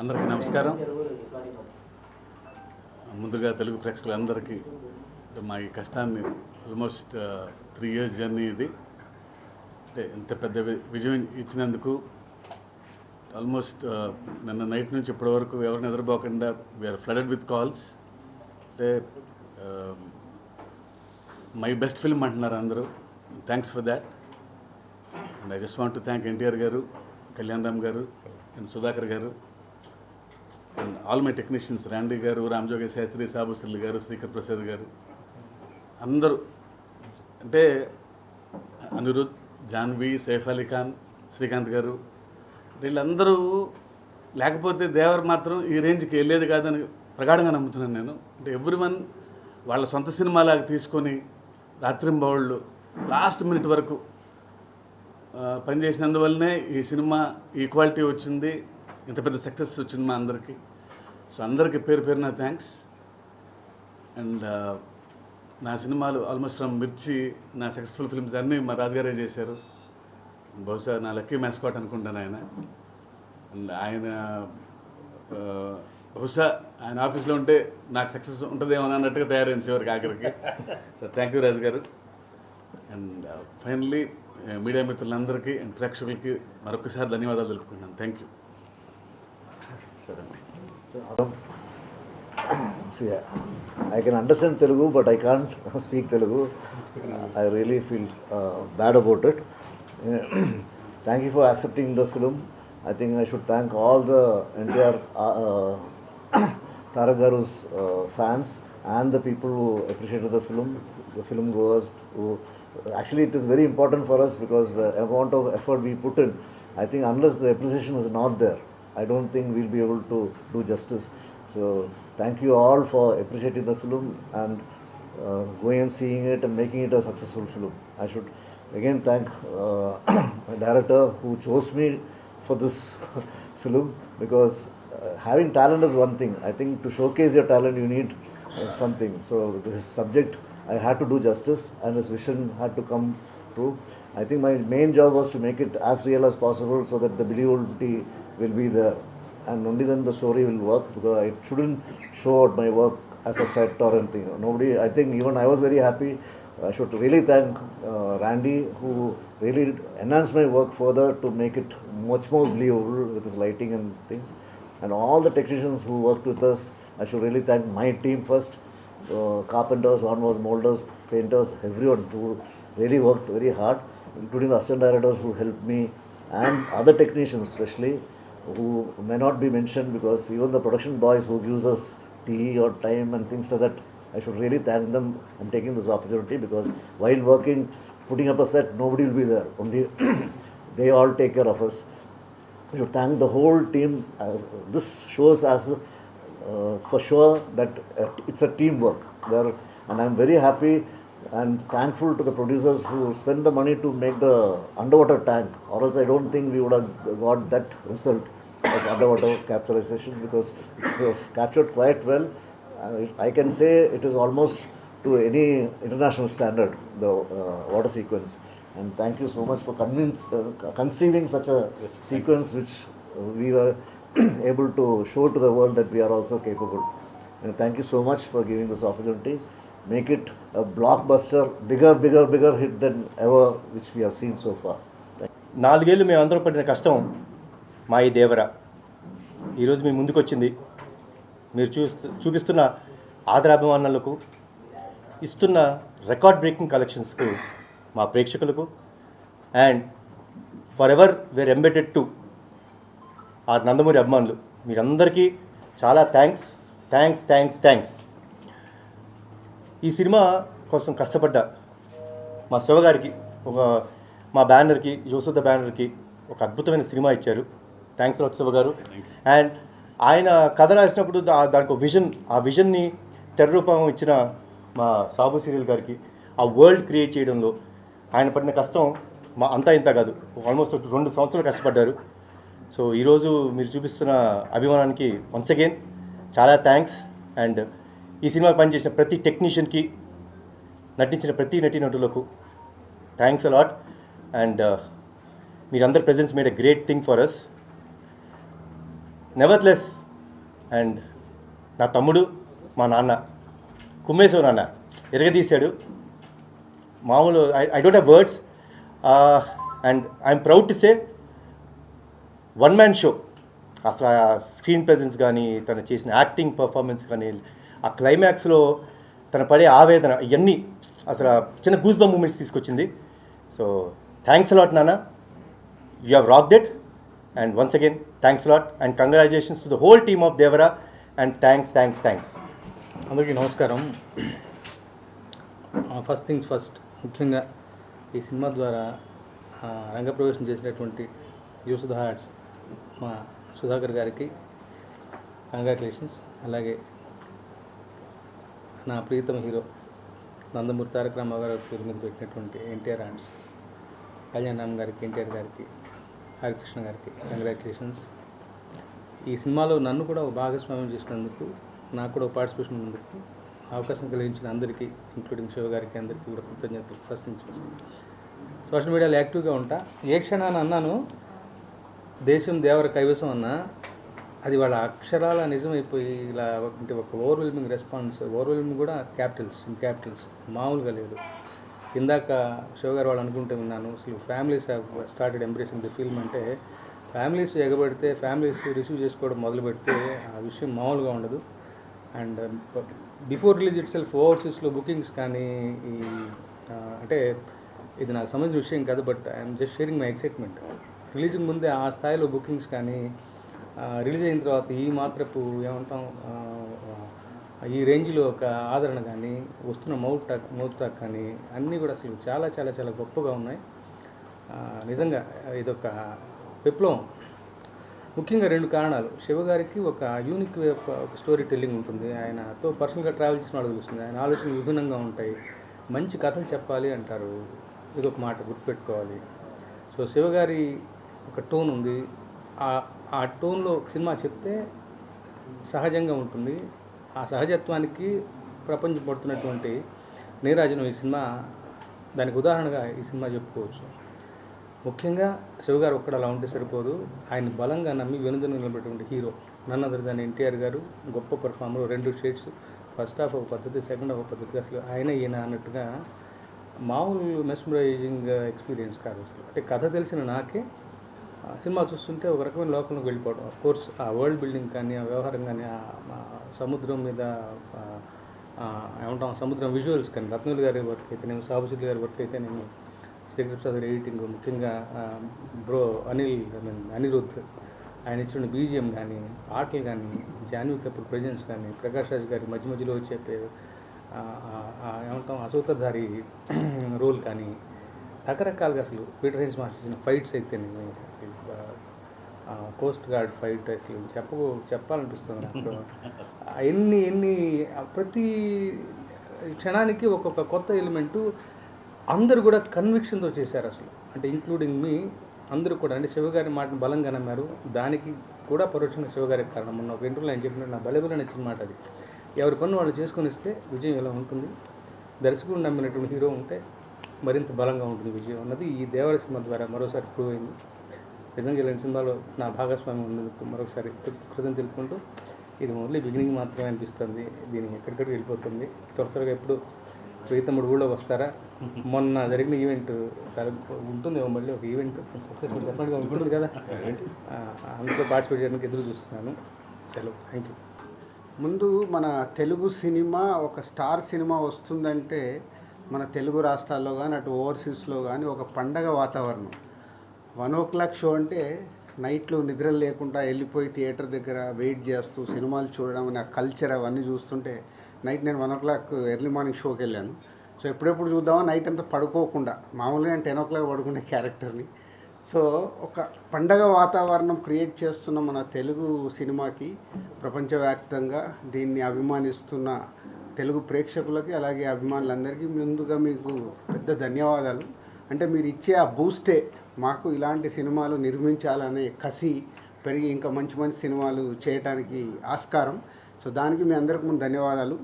అందరికీ నమస్కారం. ముందుగా తెలుగు ప్రేక్షకులందరికీ మా ఈ కష్టాన్ని ఆల్మోస్ట్ 3 years జర్నీ ఇది. అంటే ఇంత పెద్ద విజయం ఇచ్చినందుకు ఆల్మోస్ట్ నిన్న నైట్ నుంచి ఇప్పటి వరకు ఎవరిని నిద్రపోకుండా వీఆర్ ఫ్లడెడ్ విత్ కాల్స్. అంటే మై బెస్ట్ ఫిల్మ్ అంటున్నారు అందరూ. Thanks for that. And I just want to thank NTR గారు, కళ్యాణ్ రామ్ గారు అండ్ సుధాకర్ గారు అండ్ ఆల్ మై టెక్నీషియన్స్, రాండీ గారు, రామజోగి శాస్త్రి, సాబు సిల్లి గారు, శ్రీకర్ ప్రసాద్ గారు, అందరూ. అంటే అనిరుద్, జాన్వి, సైఫ్ అలీ ఖాన్, శ్రీకాంత్ గారు, వీళ్ళందరూ లేకపోతే దేవర్ మాత్రం ఈ రేంజ్కి వెళ్ళేది కాదని ప్రగాఢంగా నమ్ముతున్నాను నేను. అంటే ఎవ్రీవన్ వాళ్ళ సొంత సినిమాలాగా తీసుకొని రాత్రింబవళ్ళు లాస్ట్ మినిట్ వరకు పనిచేసినందువల్లనే ఈ సినిమా ఈ క్వాలిటీ వచ్చింది, ఇంత పెద్ద సక్సెస్ వచ్చింది మా అందరికీ. సో అందరికీ పేరు పేరున థ్యాంక్స్. అండ్ నా సినిమాలు ఆల్మోస్ట్ ఫ్రమ్ మిర్చి, నా సక్సెస్ఫుల్ ఫిల్మ్స్ అన్నీ మా రాజుగారే చేశారు. బహుశా నా లక్కీ మ్యాస్కాట్ అనుకుంటాను ఆయన. అండ్ ఆయన బహుశా ఆయన ఆఫీస్లో ఉంటే నాకు సక్సెస్ ఉంటుందేమో అన్నట్టుగా తయారైంది చివరికి ఆఖరికి. సో థ్యాంక్ యూ రాజు గారు. అండ్ ఫైనల్లీ మీడియా మిత్రులందరికీ అండ్ ప్రేక్షకులకి మరొకసారి ధన్యవాదాలు తెలుపుకుంటున్నాను. Thank you. See, I can understand Telugu, but I can't speak Telugu. I really feel bad about it. Thank you for accepting the film. I think I should thank all the NTR Taragaru's fans and the people who appreciated the film goers. Actually, it is very important for us because the amount of effort we put in, I think unless the appreciation is not there, I don't think we'll be able to do justice. So thank you all for appreciating the film and going and seeing it and making it a successful film. I should again thank my director who chose me for this film, because having talent is one thing. I think to showcase your talent you need something. So this subject I had to do justice and his vision had to come true. I think my main job was to make it as real as possible so that the believability will be there, and only then the story will work, because I shouldn't show out my work as a set or anything. Nobody, I think even I was very happy. I should really thank Randy, who really enhanced my work further to make it much more believable with his lighting and things. And all the technicians who worked with us, I should really thank my team first. Carpenters, onwards, molders, painters, everyone who really worked very hard, including the assistant directors who helped me, and other technicians especially, who may not be mentioned, because even the production boys who gives us tea or time and things like that, I should really thank them. I'm taking this opportunity because while working, putting up a set, nobody will be there. Only they all take care of us. I should thank the whole team. This shows as for sure that it's a teamwork there, and I'm very happy and thankful to the producers who spent the money to make the underwater tank, or else I don't think we would have got that result of underwater capitalization, because it was captured quite well. I can say it is almost to any international standard, the water sequence. And thank you so much for conceiving such a sequence which we were able to show to the world that we are also capable. And thank you so much for giving this opportunity. Make it a blockbuster, bigger hit than ever which we have seen so far. 4 ఏళ్ళు మేము అందరూ పడిన కష్టం మా ఈ దేవర ఈరోజు మీ ముందుకు వచ్చింది. మీరు చూపిస్తున్న ఆదరాభిమానాలకు, ఇస్తున్న రికార్డ్ బ్రేకింగ్ కలెక్షన్స్కు, మా ప్రేక్షకులకు, and forever where embedded to ఆ నందమూరి అభిమానులు, మీరందరికీ చాలా థ్యాంక్స్. ఈ సినిమా కోసం కష్టపడ్డ మా శివగారికి, మా బ్యానర్కి, యోసుద్ధ బ్యానర్కి ఒక అద్భుతమైన సినిమా ఇచ్చారు. థ్యాంక్స్ లాట్ శివ గారు. అండ్ ఆయన కథ రాసినప్పుడు దానికి ఆ విజన్ని తెరరూపం ఇచ్చిన మా సాబు సీరియల్ గారికి, ఆ వరల్డ్ క్రియేట్ చేయడంలో ఆయన పడిన కష్టం మా అంతా ఇంత కాదు, ఆల్మోస్ట్ 2 సంవత్సరాలు కష్టపడ్డారు. సో ఈరోజు మీరు చూపిస్తున్న అభిమానానికి వన్స్ అగైన్ చాలా థ్యాంక్స్. అండ్ ఈ సినిమాకి పనిచేసిన ప్రతి టెక్నీషియన్కి, నటించిన ప్రతి నటీనటులకు థ్యాంక్స్ అలాట్. అండ్ మీరందరి presence made a great thing for us. Nevertheless. And నా తమ్ముడు, మా నాన్న కుమ్మేశ్వర నాన్న ఎరగదీశాడు. మామూలు I don't have words. And I'm proud to say one man show. అసలు ఆ స్క్రీన్ ప్రెజెన్స్ కానీ, తను చేసిన యాక్టింగ్ పర్ఫార్మెన్స్ కానీ, ఆ క్లైమాక్స్లో తన పడే ఆవేదన, ఇవన్నీ అసలు చిన్న గూస్ బంప్ మూమెంట్స్ తీసుకొచ్చింది. సో థ్యాంక్స్ లాట్ నాన్న, you have rocked it. And once again thanks lot and congratulations to the whole team of Devara. And thanks. అందరికీ నమస్కారం. ఫస్ట్ థింగ్స్ ఫస్ట్, ముఖ్యంగా ఈ సినిమా ద్వారా రంగప్రవేశం చేసినటువంటి యూస్ ద హార్ట్స్ మా సుధాకర్ గారికి కంగ్రాచులేషన్స్. అలాగే నా ప్రియతమ హీరో నందమూరి తారక రామారావు గారి పేరు మీద పెట్టినటువంటి ఎన్టీఆర్ ఆర్ట్స్ కళ్యాణ్ రామ్ గారికి, ఎన్టీఆర్ గారికి, హరికృష్ణ గారికి కంగ్రాచులేషన్స్. ఈ సినిమాలో నన్ను కూడా ఒక భాగస్వామ్యం చేసినందుకు, నాకు కూడా ఒక పార్టిసిపేషన్ ఉన్నందుకు అవకాశం కలిగించిన అందరికీ, ఇంక్లూడింగ్ శివ గారికి, అందరికీ కూడా కృతజ్ఞతలు. First things first. సోషల్ మీడియాలో యాక్టివ్గా ఉంటా. ఏ క్షణాన్ని అన్నాను దేశం దేవర కైవసం అన్నా, అది వాళ్ళ అక్షరాల నిజమైపోయి ఇలా అంటే ఒక ఓవర్వెల్మింగ్ రెస్పాన్స్. ఓవర్వెల్మింగ్ కూడా క్యాపిటల్స్ మామూలుగా లేదు. ఇందాక శివ గారు వాళ్ళు అనుకుంటూ విన్నాను, అసలు families have started embracing the film అంటే, ఫ్యామిలీస్ ఎగబడితే, ఫ్యామిలీస్ రిసీవ్ చేసుకోవడం మొదలు పెడితే ఆ విషయం మామూలుగా ఉండదు. And before release itself ఓవర్సీస్లో బుకింగ్స్ కానీ, ఈ అంటే ఇది నాకు సంబంధించిన విషయం కాదు, but I'm just sharing my excitement. Releasing ముందే ఆ స్థాయిలో బుకింగ్స్ కానీ, రిలీజ్ అయిన తర్వాత ఈ మాత్రపు ఏమంటాం, ఈ రేంజ్లో ఒక ఆదరణ కానీ, వస్తున్న మౌత్ టాక్ కానీ అన్నీ కూడా అసలు చాలా చాలా చాలా గొప్పగా ఉన్నాయి. నిజంగా ఇదొక విప్లవం. ముఖ్యంగా 2 కారణాలు. శివగారికి ఒక యూనిక్ వే ఆఫ్ ఒక స్టోరీ టెల్లింగ్ ఉంటుంది. ఆయనతో పర్సనల్గా ట్రావెల్ చేసిన వాళ్ళు తెలుస్తుంది. ఆయన ఆలోచనలు విభిన్నంగా ఉంటాయి. మంచి కథలు చెప్పాలి అంటారు, ఇదొక మాట గుర్తుపెట్టుకోవాలి. సో శివగారి ఒక టోన్ ఉంది. ఆ టోన్లో సినిమా చెప్తే సహజంగా ఉంటుంది. ఆ సహజత్వానికి ప్రపంచం పడుతున్నటువంటి నీరాజనం ఈ సినిమా దానికి ఉదాహరణగా ఈ సినిమా చెప్పుకోవచ్చు. ముఖ్యంగా శివగారు ఒక్కడ అలా ఉంటే సరిపోదు. ఆయన బలంగా నమ్మి వెనుదను నిలబెట్టినటువంటి hero none other than NTR garu. గొప్ప పర్ఫార్మర్. 2 షేడ్స్, ఫస్ట్ హాఫ్ ఒక పద్ధతి, సెకండ్ హాఫ్ ఒక పద్ధతి. అసలు ఈయన అన్నట్టుగా మామూలు మెస్మరైజింగ్ ఎక్స్పీరియన్స్ కాదు అసలు. అంటే కథ తెలిసిన నాకే సినిమా చూస్తుంటే ఒక రకమైన లోకంలోకి వెళ్ళిపోవడం. ఆఫ్ కోర్స్ ఆ వరల్డ్ బిల్డింగ్ కానీ, ఆ వ్యవహారం కానీ, ఆ సముద్రం మీద ఏమంటాం సముద్రం విజువల్స్ కానీ, రత్నవేలు గారి వర్క్ అయితేనేమి, సాబుసిల్లి గారి వర్క్ అయితేనేమి, శ్రీకృష్ణ గారి ఎడిటింగ్, ముఖ్యంగా అనిరుద్ధ్ ఆయన ఇచ్చిన బీజిఎం కానీ, పాటలు కానీ, జాన్వీ కపూర్ ప్రజెన్స్ కానీ, ప్రకాష్ రాజ్ గారి మధ్య మధ్యలో చెప్పే ఏమంటాం అసూతధారి రోల్ కానీ, రకరకాలుగా అసలు పీటర్ హెన్స్ మాస్టర్ చేసిన ఫైట్స్ అయితేనేమి, కోస్ట్ గార్డ్ ఫైట్ అసలు చెప్పాలనిపిస్తుంది నాకు. ఎన్ని ప్రతి క్షణానికి ఒక్కొక్క కొత్త ఎలిమెంటు అందరూ కూడా కన్విక్షన్తో చేశారు అసలు. అంటే ఇంక్లూడింగ్ మీ అందరూ కూడా. అంటే శివగారి మాటను బలంగా నమ్మారు. దానికి కూడా పరోక్షంగా శివగారికి కారణం. మొన్న ఒక ఇంటర్వ్యూలో ఆయన చెప్పినట్టు నా బలబల నచ్చిన మాట అది. ఎవరి పన్ను వాళ్ళు చేసుకొని ఇస్తే విజయం ఎలా ఉంటుంది, దర్శకుడు నమ్మినటువంటి హీరో ఉంటే మరింత బలంగా ఉంటుంది విజయం అన్నది ఈ దేవర సినిమా ద్వారా మరోసారి ప్రూవ్ అయింది. నిజంగా ఇలాంటి సినిమాలో నా భాగస్వామ్యం ఉన్నందుకు మరొకసారి కృతజ్ఞతలు తెలుపుకుంటూ, ఇది ఓన్లీ బిగినింగ్ మాత్రమే అనిపిస్తుంది. దీనికి ఎక్కడికడికి వెళ్ళిపోతుంది. త్వరగా ఎప్పుడు ప్రీతముడు ఊళ్ళోకి వస్తారా? మొన్న జరిగిన ఈవెంట్ ఉంటుంది మళ్ళీ ఒక ఈవెంట్ సక్సెస్ఫుల్ డెఫినెట్గా ఉంటుంది కదా, అందులో పార్టిసిపేట్ చేయడానికి ఎదురు చూస్తున్నాను. సెలవు. Thank you. ముందు మన తెలుగు సినిమా ఒక స్టార్ సినిమా వస్తుందంటే మన తెలుగు రాష్ట్రాల్లో కానీ అటు ఓవర్సీస్లో కానీ ఒక పండగ వాతావరణం. 1 o'clock షో అంటే నైట్లు నిద్రలు లేకుండా వెళ్ళిపోయి థియేటర్ దగ్గర వెయిట్ చేస్తూ సినిమాలు చూడడం అనే కల్చర్ అవన్నీ చూస్తుంటే, నైట్ నేను 1 o'clock ఎర్లీ మార్నింగ్ షోకి వెళ్ళాను. సో ఎప్పుడెప్పుడు చూద్దామా నైట్ అంతా పడుకోకుండా, మామూలుగా నేను 10 o'clock పడుకునే క్యారెక్టర్ని. సో ఒక పండగ వాతావరణం క్రియేట్ చేస్తున్న మన తెలుగు సినిమాకి ప్రపంచవ్యాప్తంగా దీన్ని అభిమానిస్తున్న తెలుగు ప్రేక్షకులకి అలాగే అభిమానులందరికీ ముందుగా మీకు పెద్ద ధన్యవాదాలు. అంటే మీరు ఇచ్చే ఆ బూస్టే మాకు ఇలాంటి సినిమాలు నిర్మించాలనే కసి పెరిగి ఇంకా మంచి మంచి సినిమాలు చేయడానికి ఆస్కారం. సో దానికి మీ అందరికి ముందు ధన్యవాదాలు.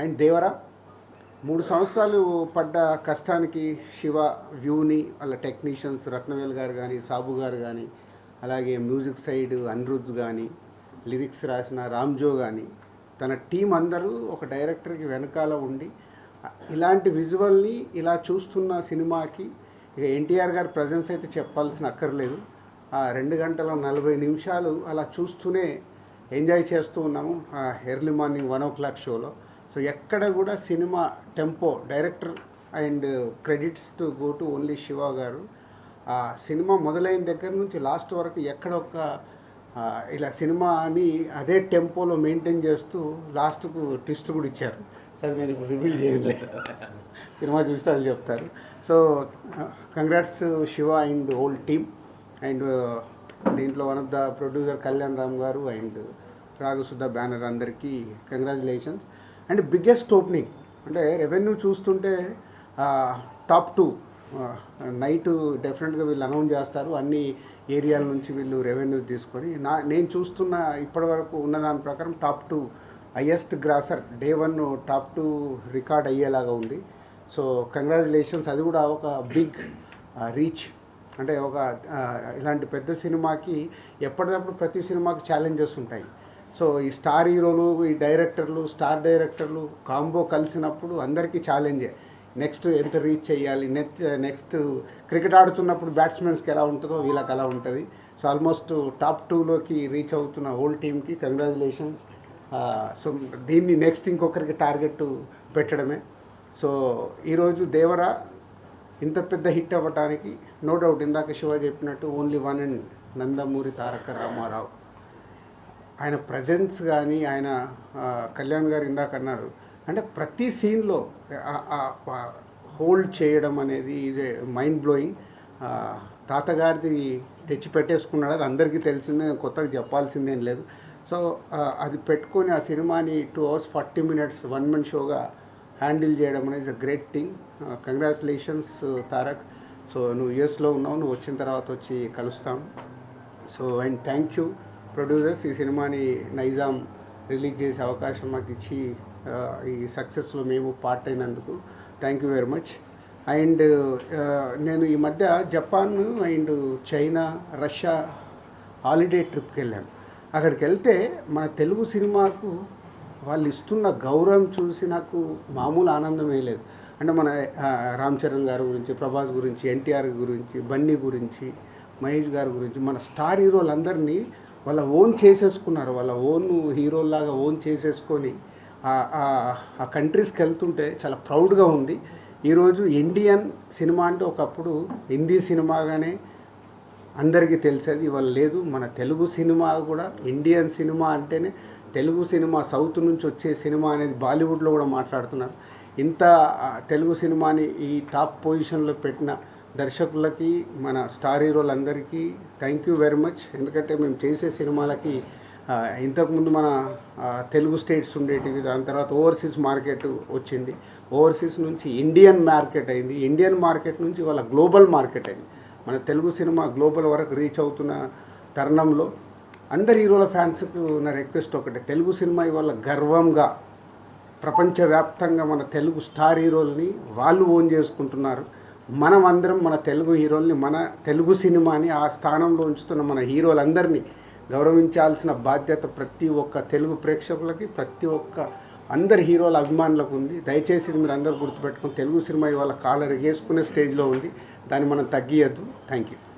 అండ్ దేవరా 3 సంవత్సరాలు పడ్డ కష్టానికి శివ వ్యూని వాళ్ళ టెక్నీషియన్స్ రత్నవేల్ గారు కానీ, సాబు గారు కానీ, అలాగే మ్యూజిక్ సైడ్ అనిరుద్ధ్ కానీ, లిరిక్స్ రాసిన రామ్జో కానీ, తన టీం అందరూ ఒక డైరెక్టర్కి వెనకాల ఉండి ఇలాంటి విజువల్ని ఇలా చూస్తున్న సినిమాకి ఇక ఎన్టీఆర్ గారి ప్రజెన్స్ అయితే చెప్పాల్సిన అక్కర్లేదు. ఆ 2 గంటల 40 నిమిషాలు అలా చూస్తూనే ఎంజాయ్ చేస్తూ ఉన్నాము ఎర్లీ మార్నింగ్ 1 o'clock షోలో. సో ఎక్కడ కూడా cinema tempo, director and credits to go to only Shiva గారు. ఆ సినిమా మొదలైన దగ్గర నుంచి లాస్ట్ వరకు ఎక్కడ ఒక ఇలా సినిమాని అదే టెంపోలో మెయింటైన్ చేస్తూ లాస్ట్కు ట్విస్ట్ కూడా ఇచ్చారు. సరే నేను ఇప్పుడు రివీల్ చేయలేదు, సినిమా చూస్తే అది చెప్తారు. So congrats Siva and whole team. And దీంట్లో one of the producer Kalyan Ram garu and Ragasudha banner అందరికీ కంగ్రాచులేషన్స్. అండ్ బిగ్గెస్ట్ ఓపెనింగ్ అంటే రెవెన్యూ చూస్తుంటే టాప్ 2 నైట్ డెఫినెట్గా వీళ్ళు అనౌన్స్ చేస్తారు. అన్ని ఏరియాల నుంచి వీళ్ళు రెవెన్యూ తీసుకొని నేను చూస్తున్న ఇప్పటివరకు ఉన్న దాని ప్రకారం top 2 highest grosser day 1 top 2 record అయ్యేలాగా ఉంది. So congratulations. అది కూడా ఒక బిగ్ రీచ్. అంటే ఒక ఇలాంటి పెద్ద సినిమాకి ఎప్పటికప్పుడు ప్రతి సినిమాకి ఛాలెంజెస్ ఉంటాయి. సో ఈ స్టార్ హీరోలు, ఈ డైరెక్టర్లు, స్టార్ డైరెక్టర్లు కాంబో కలిసినప్పుడు అందరికీ ఛాలెంజే. నెక్స్ట్ ఎంత రీచ్ చేయాలి, నెక్స్ట్ క్రికెట్ ఆడుతున్నప్పుడు బ్యాట్స్మెన్స్కి ఎలా ఉంటుందో వీళ్ళకి అలా ఉంటుంది. సో ఆల్మోస్ట్ టాప్ 2లోకి రీచ్ అవుతున్న హోల్ టీమ్కి కంగ్రాచులేషన్స్. సో దీన్ని నెక్స్ట్ ఇంకొకరికి టార్గెట్ పెట్టడమే. సో ఈరోజు దేవరా ఇంత పెద్ద హిట్ అవ్వటానికి నో డౌట్ ఇందాక శివ చెప్పినట్టు only one and Nandamuri Taraka Ramarao. ఆయన ప్రజెన్స్ కానీ, ఆయన కళ్యాణ్ గారు ఇందాక అన్నారు అంటే ప్రతి సీన్లో హోల్డ్ చేయడం అనేది ఈజ్ ఏ మైండ్ బ్లోయింగ్. తాతగారిది తెచ్చి పెట్టేసుకున్నాడు, అది అందరికీ తెలిసిందే, కొత్తగా చెప్పాల్సిందేం లేదు. సో అది పెట్టుకొని ఆ సినిమాని 2 hours 40 minutes 1 man షోగా హ్యాండిల్ చేయడం అనేది is a great thing. Congratulations Tarak. So నువ్వు యూఎస్లో ఉన్నావు, నువ్వు వచ్చిన తర్వాత వచ్చి కలుస్తాం. So and thank you producers, ఈ సినిమాని నైజాం రిలీజ్ చేసే అవకాశం మాకు ఇచ్చి ఈ సక్సెస్లో మేము పార్ట్ అయినందుకు thank you very much. And నేను ఈ మధ్య Japan and China, Russia holiday ట్రిప్కి వెళ్ళాను. అక్కడికి వెళ్తే మన తెలుగు సినిమాకు వాళ్ళు ఇస్తున్న గౌరవం చూసి నాకు మామూలు ఆనందమే లేదు. అంటే మన రామ్ చరణ్ గారి గురించి, ప్రభాస్ గురించి, ఎన్టీఆర్ గురించి, బన్నీ గురించి, మహేష్ గారి గురించి, మన స్టార్ హీరోలందరినీ వాళ్ళ ఓన్ చేసేసుకున్నారు. వాళ్ళ ఓన్ హీరోలాగా ఓన్ చేసేసుకొని ఆ కంట్రీస్కి వెళ్తుంటే చాలా ప్రౌడ్గా ఉంది. ఈరోజు ఇండియన్ సినిమా అంటే ఒకప్పుడు హిందీ సినిమాగానే అందరికీ తెలిసేది, ఇవాళ లేదు. మన తెలుగు సినిమా కూడా ఇండియన్ సినిమా అంటేనే తెలుగు సినిమా, సౌత్ నుంచి వచ్చే సినిమా అనేది బాలీవుడ్లో కూడా మాట్లాడుతున్నారు. ఇంత తెలుగు సినిమాని ఈ టాప్ పొజిషన్లో పెట్టిన దర్శకులకి, మన స్టార్ హీరోలందరికీ థ్యాంక్ యూ వెరీ మచ్. ఎందుకంటే మేము చేసే సినిమాలకి ఇంతకుముందు మన తెలుగు స్టేట్స్ ఉండేటివి, దాని తర్వాత ఓవర్సీస్ మార్కెట్ వచ్చింది, ఓవర్సీస్ నుంచి ఇండియన్ మార్కెట్ అయింది, ఇండియన్ మార్కెట్ నుంచి వాళ్ళ గ్లోబల్ మార్కెట్ అయింది. మన తెలుగు సినిమా గ్లోబల్ వరకు రీచ్ అవుతున్న తరుణంలో అందరి హీరోల ఫ్యాన్స్కు నా రిక్వెస్ట్ ఒకటే, తెలుగు సినిమా ఇవాళ గర్వంగా ప్రపంచవ్యాప్తంగా మన తెలుగు స్టార్ హీరోల్ని వాళ్ళు ఓన్ చేసుకుంటున్నారు. మనం అందరం మన తెలుగు హీరోల్ని, మన తెలుగు సినిమాని ఆ స్థానంలో ఉంచుతున్న మన హీరోలందరినీ గౌరవించాల్సిన బాధ్యత ప్రతి ఒక్క తెలుగు ప్రేక్షకులకి, ప్రతి ఒక్క అందరి హీరోల అభిమానులకు ఉంది. దయచేసి ఇది మీరు అందరూ గుర్తుపెట్టుకుని, తెలుగు సినిమా ఇవాళ కాలర్ ఎగేసుకునే స్టేజ్లో ఉంది, దాన్ని మనం తగ్గియద్దు. Thank you.